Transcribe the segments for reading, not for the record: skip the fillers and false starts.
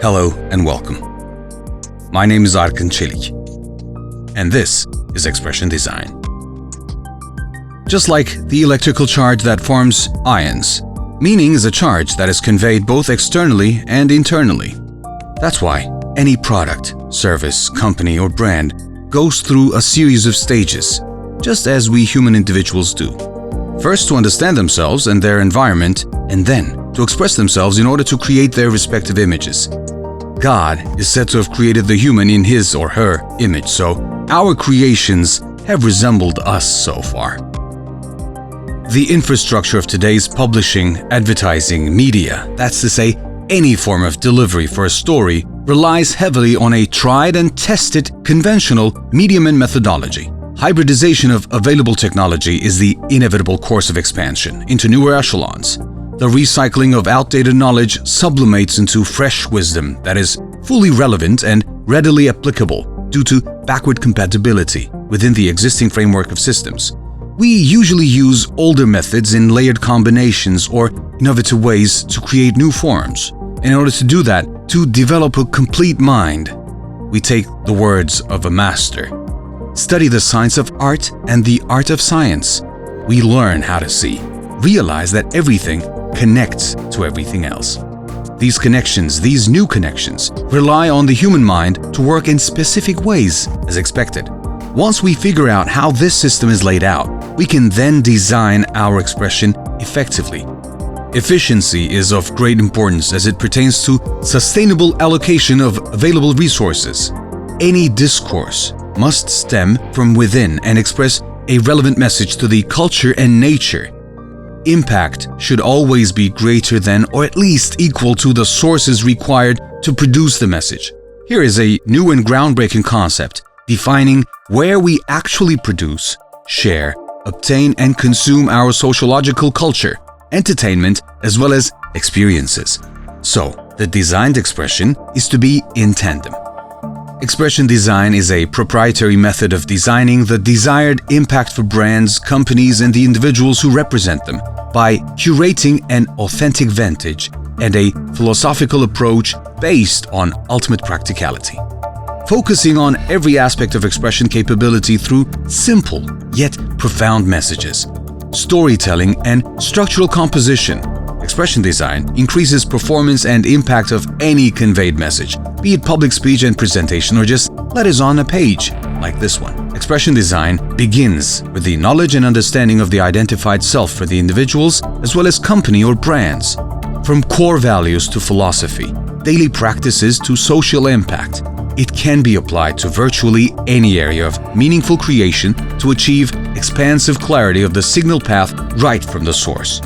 Hello and welcome. My name is Arkan Çelik, and this is X-Pression Design. Just like the electrical charge that forms ions, meaning is a charge that is conveyed both externally and internally. That's why any product, service, company, or brand goes through a series of stages, just as we human individuals do. First to understand themselves and their environment, and then to express themselves in order to create their respective images. God is said to have created the human in his or her image, so our creations have resembled us so far. The infrastructure of today's publishing, advertising, media, that's to say, any form of delivery for a story, relies heavily on a tried and tested conventional medium and methodology. Hybridization of available technology is the inevitable course of expansion into newer echelons. The recycling of outdated knowledge sublimates into fresh wisdom that is fully relevant and readily applicable due to backward compatibility within the existing framework of systems. We usually use older methods in layered combinations or innovative ways to create new forms. In order to do that, to develop a complete mind, we take the words of a master. Study the science of art and the art of science. We learn how to see, realize that everything connects to everything else. These new connections, rely on the human mind to work in specific ways as expected. Once we figure out how this system is laid out, we can then design our expression effectively. Efficiency is of great importance as it pertains to sustainable allocation of available resources. Any discourse must stem from within and express a relevant message to the culture and nature. Impact should always be greater than or at least equal to the sources required to produce the message. Here is a new and groundbreaking concept defining where we actually produce, share, obtain and consume our sociological culture, entertainment, as well as experiences. So, the designed expression is to be in tandem. Expression design is a proprietary method of designing the desired impact for brands, companies, and the individuals who represent them by curating an authentic vantage and a philosophical approach based on ultimate practicality. Focusing on every aspect of expression capability through simple yet profound messages, storytelling, and structural composition, expression design increases performance and impact of any conveyed message, be it public speech and presentation or just letters on a page, like this one. Expression design begins with the knowledge and understanding of the identified self for the individuals as well as company or brands. From core values to philosophy, daily practices to social impact, it can be applied to virtually any area of meaningful creation to achieve expansive clarity of the signal path right from the source.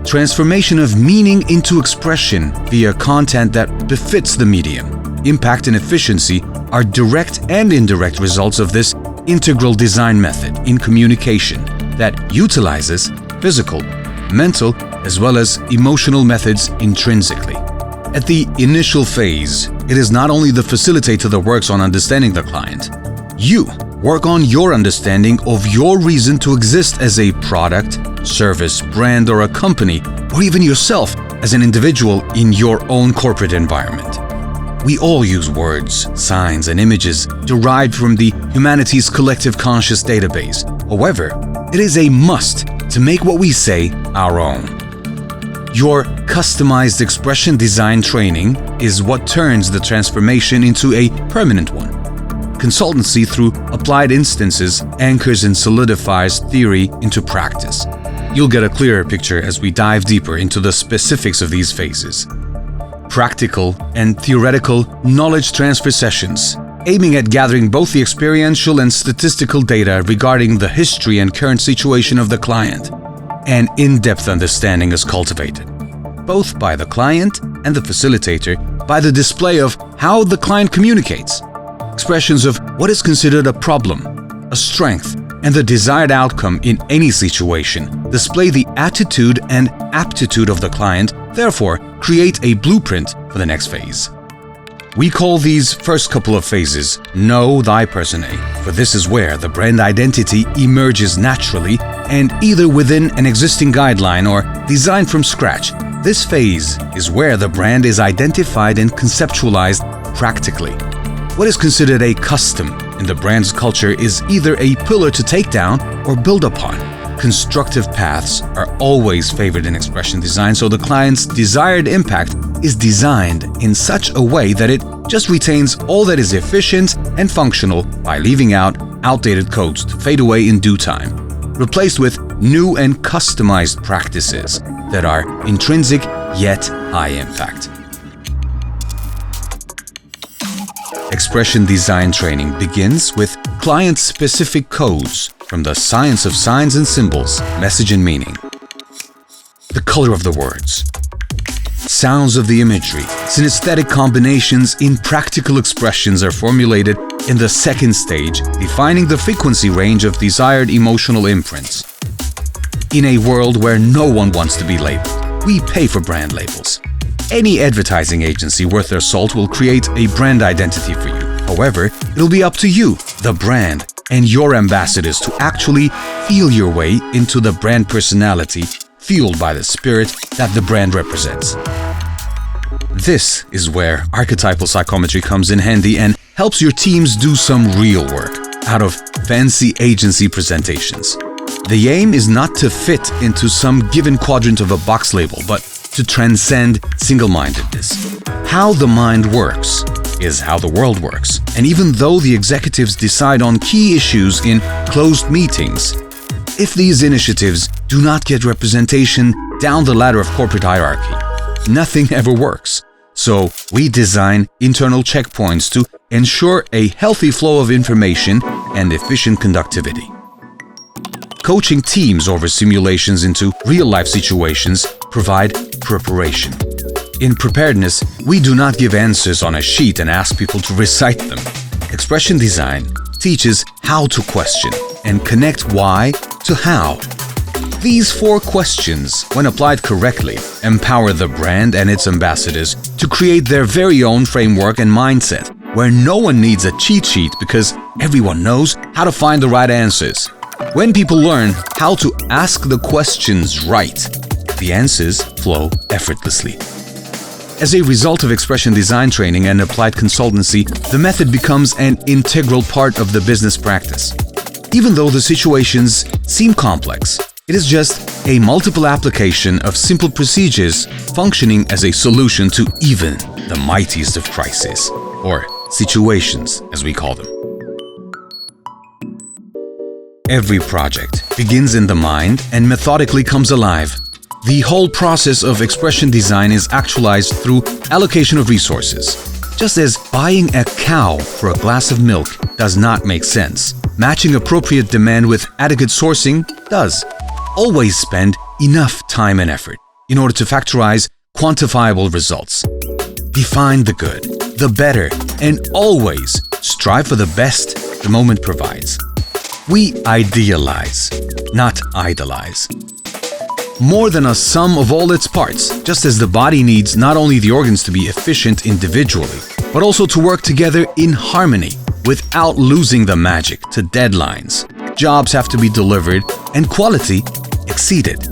Transformation of meaning into expression via content that befits the medium. Impact and efficiency are direct and indirect results of this integral design method in communication that utilizes physical, mental, as well as emotional methods intrinsically. At the initial phase, it is not only the facilitator that works on understanding the client. You work on your understanding of your reason to exist as a product, service, brand, or a company, or even yourself as an individual in your own corporate environment. We all use words, signs, and images derived from the humanity's collective conscious database. However, it is a must to make what we say our own. Your customized expression design training is what turns the transformation into a permanent one. Consultancy through applied instances anchors and solidifies theory into practice. You'll get a clearer picture as we dive deeper into the specifics of these phases. Practical and theoretical knowledge transfer sessions, aiming at gathering both the experiential and statistical data regarding the history and current situation of the client. An in-depth understanding is cultivated, both by the client and the facilitator, by the display of how the client communicates. Expressions of what is considered a problem, a strength, and the desired outcome in any situation display the attitude and aptitude of the client, therefore create a blueprint for the next phase. We call these first couple of phases Know Thy Persona, for this is where the brand identity emerges naturally and either within an existing guideline or designed from scratch, This phase is where the brand is identified and conceptualized practically. What is considered a custom in the brand's culture is either a pillar to take down or build upon. Constructive paths are always favored in expression design, so the client's desired impact is designed in such a way that it just retains all that is efficient and functional by leaving out outdated codes to fade away in due time, replaced with new and customized practices that are intrinsic yet high impact. Expression design training begins with client-specific codes from the science of signs and symbols, message and meaning, the color of the words, sounds of the imagery. Synesthetic combinations in practical expressions are formulated in the second stage, defining the frequency range of desired emotional imprints. In a world where no one wants to be labeled, we pay for brand labels. Any advertising agency worth their salt will create a brand identity for you. However, it'll be up to you, the brand, and your ambassadors to actually feel your way into the brand personality, fueled by the spirit that the brand represents. This is where archetypal psychometry comes in handy and helps your teams do some real work out of fancy agency presentations. The aim is not to fit into some given quadrant of a box label, but to transcend single-mindedness. How the mind works is how the world works, and even though the executives decide on key issues in closed meetings, if these initiatives do not get representation down the ladder of corporate hierarchy, nothing ever works. So we design internal checkpoints to ensure a healthy flow of information and efficient conductivity. Coaching teams over simulations into real-life situations provide preparation. In preparedness, we do not give answers on a sheet and ask people to recite them. Expression design teaches how to question and connect why to how. These 4 questions, when applied correctly, empower the brand and its ambassadors to create their very own framework and mindset, where no one needs a cheat sheet because everyone knows how to find the right answers. When people learn how to ask the questions right, the answers flow effortlessly. As a result of expression design training and applied consultancy, the method becomes an integral part of the business practice. Even though the situations seem complex, it is just a multiple application of simple procedures functioning as a solution to even the mightiest of crises, or situations as we call them. Every project begins in the mind and methodically comes alive. The whole process of expression design is actualized through allocation of resources. Just as buying a cow for a glass of milk does not make sense, matching appropriate demand with adequate sourcing does. Always spend enough time and effort in order to factorize quantifiable results. Define the good, the better, and always strive for the best the moment provides. We idealize, not idolize. More than a sum of all its parts, just as the body needs not only the organs to be efficient individually, but also to work together in harmony without losing the magic to deadlines. Jobs have to be delivered and quality exceeded.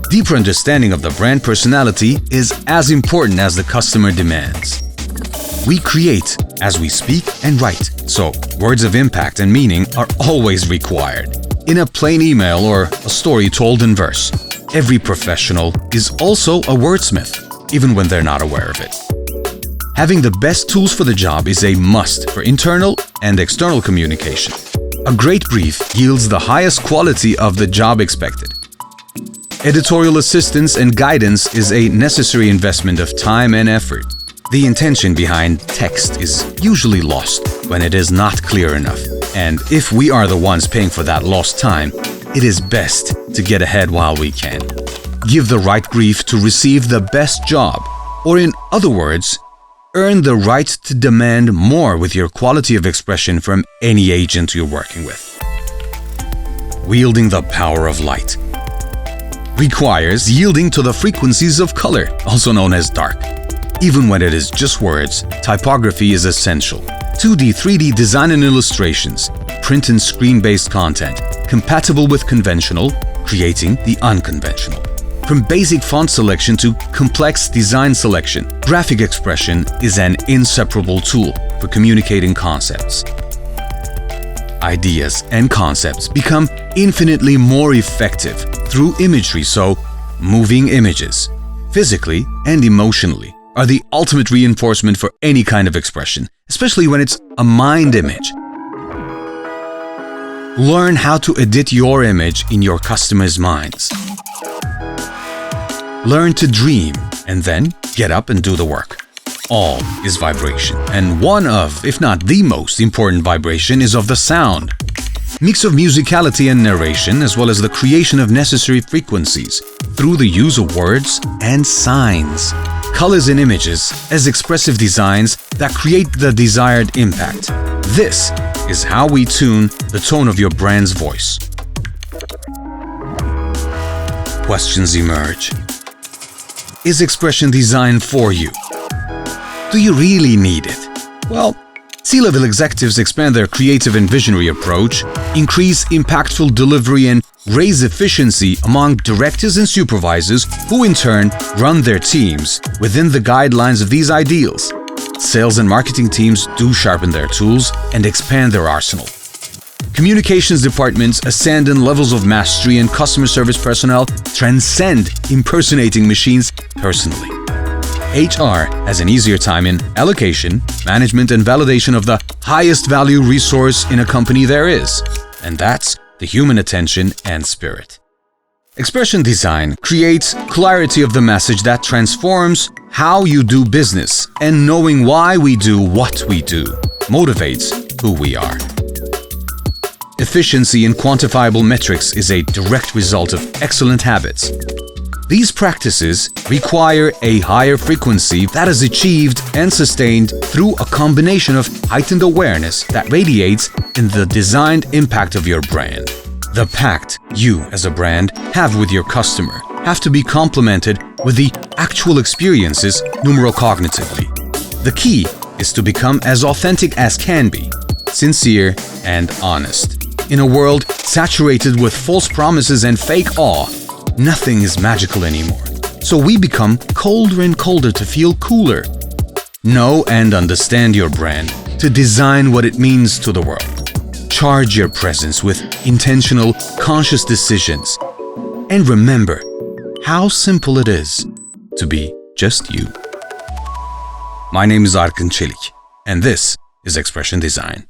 Deeper understanding of the brand personality is as important as the customer demands. We create as we speak and write, so words of impact and meaning are always required. In a plain email or a story told in verse, every professional is also a wordsmith, even when they're not aware of it. Having the best tools for the job is a must for internal and external communication. A great brief yields the highest quality of the job expected. Editorial assistance and guidance is a necessary investment of time and effort. The intention behind text is usually lost when it is not clear enough. And if we are the ones paying for that lost time, it is best to get ahead while we can. Give the right brief to receive the best job, or in other words, earn the right to demand more with your quality of expression from any agent you're working with. Wielding the power of light requires yielding to the frequencies of color, also known as dark. Even when it is just words, typography is essential. 2D, 3D design and illustrations, print and screen-based content, compatible with conventional, creating the unconventional. From basic font selection to complex design selection, graphic expression is an inseparable tool for communicating concepts. Ideas and concepts become infinitely more effective through imagery, so moving images, physically and emotionally, are the ultimate reinforcement for any kind of expression, especially when it's a mind image. Learn how to edit your image in your customers' minds. Learn to dream and then get up and do the work. All is vibration, and one of, if not the most important vibration is of the sound. Mix of musicality and narration, as well as the creation of necessary frequencies through the use of words and signs. Colors and images as expressive designs that create the desired impact. This is how we tune the tone of your brand's voice. Questions emerge. Is expression design for you? Do you really need it? Well, C-level executives expand their creative and visionary approach, increase impactful delivery, and raise efficiency among directors and supervisors who in turn run their teams within the guidelines of these ideals. Sales and marketing teams do sharpen their tools and expand their arsenal. Communications departments ascend in levels of mastery, and customer service personnel transcend impersonating machines personally. HR has an easier time in allocation, management, and validation of the highest value resource in a company there is, and that's the human attention and spirit. Expression design creates clarity of the message that transforms how you do business, and knowing why we do what we do motivates who we are. Efficiency in quantifiable metrics is a direct result of excellent habits. These practices require a higher frequency that is achieved and sustained through a combination of heightened awareness that radiates in the designed impact of your brand. The pact you, as a brand, have with your customer have to be complemented with the actual experiences numerocognitively. The key is to become as authentic as can be, sincere and honest. In a world saturated with false promises and fake awe, nothing is magical anymore, so we become colder and colder to feel cooler. Know and understand your brand to design what it means to the world. Charge your presence with intentional, conscious decisions. And remember how simple it is to be just you. My name is Arkan Çelik, and this is X-Pression Design.